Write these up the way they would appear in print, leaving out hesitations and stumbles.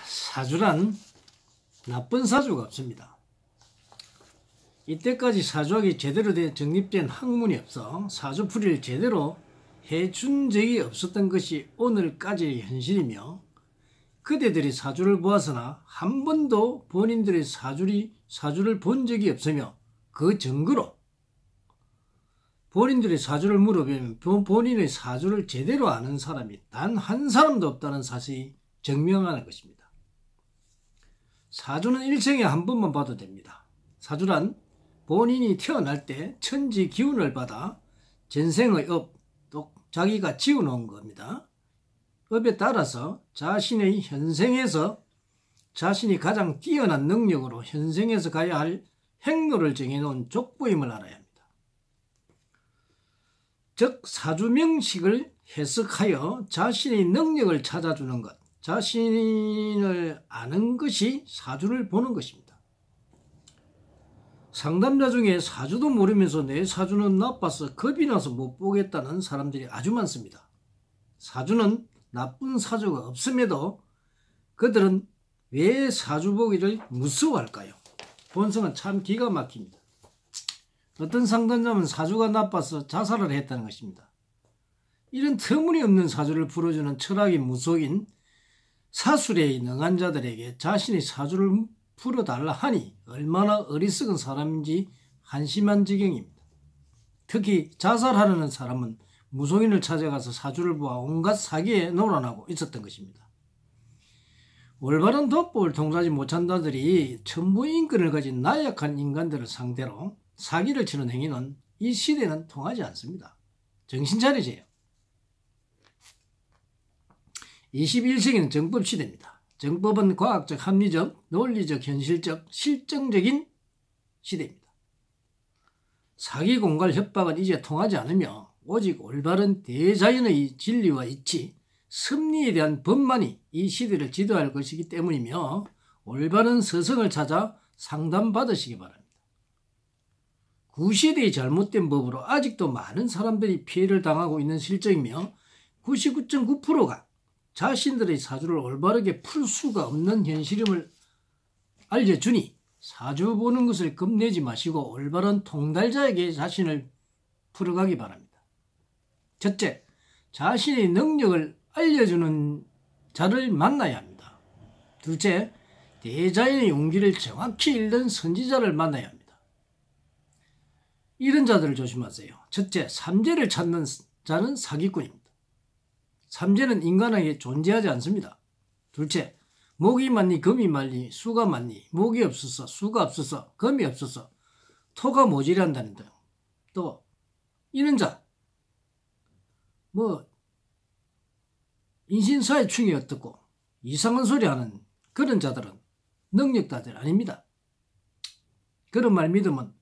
사주란 나쁜 사주가 없습니다. 이때까지 사주학이 제대로 정립된 학문이 없어 사주풀이를 제대로 해준 적이 없었던 것이 오늘까지의 현실이며, 그대들이 사주를 보았으나 한 번도 본인들의 사주를 본 적이 없으며, 그 증거로 본인들의 사주를 물어보면 본인의 사주를 제대로 아는 사람이 단 한 사람도 없다는 사실이 증명하는 것입니다. 사주는 일생에 한 번만 봐도 됩니다. 사주란 본인이 태어날 때 천지 기운을 받아 전생의 업, 또 자기가 지어놓은 겁니다. 업에 따라서 자신의 현생에서 자신이 가장 뛰어난 능력으로 현생에서 가야 할 행로를 정해놓은 족보임을 알아야 합니다. 즉 사주명식을 해석하여 자신의 능력을 찾아주는 것, 자신을 아는 것이 사주를 보는 것입니다. 상담자 중에 사주도 모르면서 내 사주는 나빠서 겁이 나서 못 보겠다는 사람들이 아주 많습니다. 사주는 나쁜 사주가 없음에도 그들은 왜 사주 보기를 무서워할까요? 본성은 참 기가 막힙니다. 어떤 상담자는 사주가 나빠서 자살을 했다는 것입니다. 이런 터무니없는 사주를 풀어주는 철학이 무속인 사술에 능한 자들에게 자신의 사주를 풀어달라 하니 얼마나 어리석은 사람인지 한심한 지경입니다. 특히 자살하려는 사람은 무속인을 찾아가서 사주를 보아 온갖 사기에 놀아나고 있었던 것입니다. 올바른 도법을 통하지 못한 자들이 천부인권을 가진 나약한 인간들을 상대로 사기를 치는 행위는 이 시대는 통하지 않습니다. 정신 차리세요. 21세기는 정법 시대입니다. 정법은 과학적, 합리적, 논리적, 현실적, 실정적인 시대입니다. 사기, 공갈, 협박은 이제 통하지 않으며 오직 올바른 대자연의 진리와 이치, 섭리에 대한 법만이 이 시대를 지도할 것이기 때문이며, 올바른 서성을 찾아 상담받으시기 바랍니다. 구시대의 잘못된 법으로 아직도 많은 사람들이 피해를 당하고 있는 실정이며, 99.9%가 자신들의 사주를 올바르게 풀 수가 없는 현실임을 알려주니 사주 보는 것을 겁내지 마시고 올바른 통달자에게 자신을 풀어가기 바랍니다. 첫째, 자신의 능력을 알려주는 자를 만나야 합니다. 둘째, 대자연의 용기를 정확히 읽는 선지자를 만나야 합니다. 이런 자들을 조심하세요. 첫째, 삼재를 찾는 자는 사기꾼입니다. 삼재는 인간에게 존재하지 않습니다. 둘째, 목이 많니 금이 많니 수가 많니 목이 없어서 수가 없어서 금이 없어서 토가 모자란다는 등, 또 이런 자, 인신사회충이 어떻고 이상한 소리 하는 그런 자들은 능력자들 아닙니다. 그런 말 믿으면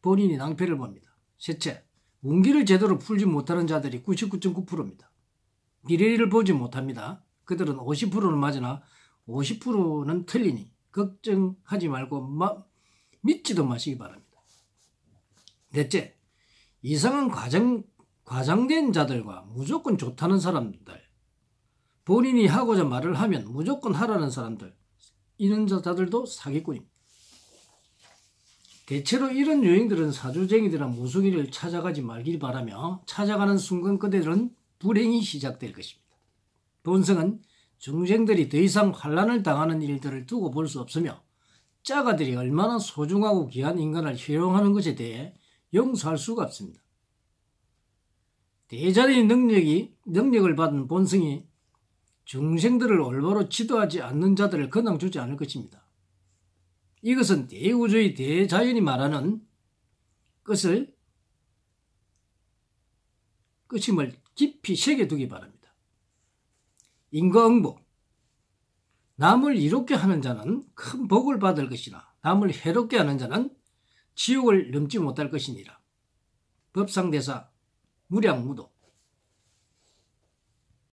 본인이 낭패를 봅니다. 셋째, 운기를 제대로 풀지 못하는 자들이 99.9%입니다. 미래를 보지 못합니다. 그들은 50%는 맞으나 50%는 틀리니 걱정하지 말고 믿지도 마시기 바랍니다. 넷째, 이상한 과장된 자들과 무조건 좋다는 사람들, 본인이 하고자 말을 하면 무조건 하라는 사람들, 이런 자들도 사기꾼입니다. 대체로 이런 유행들은 사주쟁이들은 무속인을 찾아가지 말길 바라며 찾아가는 순간 그들은 불행이 시작될 것입니다. 본성은 중생들이 더 이상 환난을 당하는 일들을 두고 볼 수 없으며 짜가들이 얼마나 소중하고 귀한 인간을 희롱하는 것에 대해 용서할 수가 없습니다. 대자연의 능력을 받은 본성이 중생들을 올바로 지도하지 않는 자들을 그냥 주지 않을 것입니다. 이것은 대우주의 대자연이 말하는 끝임을 깊이 새겨두기 바랍니다. 인과응보, 남을 이롭게 하는 자는 큰 복을 받을 것이나 남을 해롭게 하는 자는 지옥을 넘지 못할 것이니라. 법상대사 무량무도.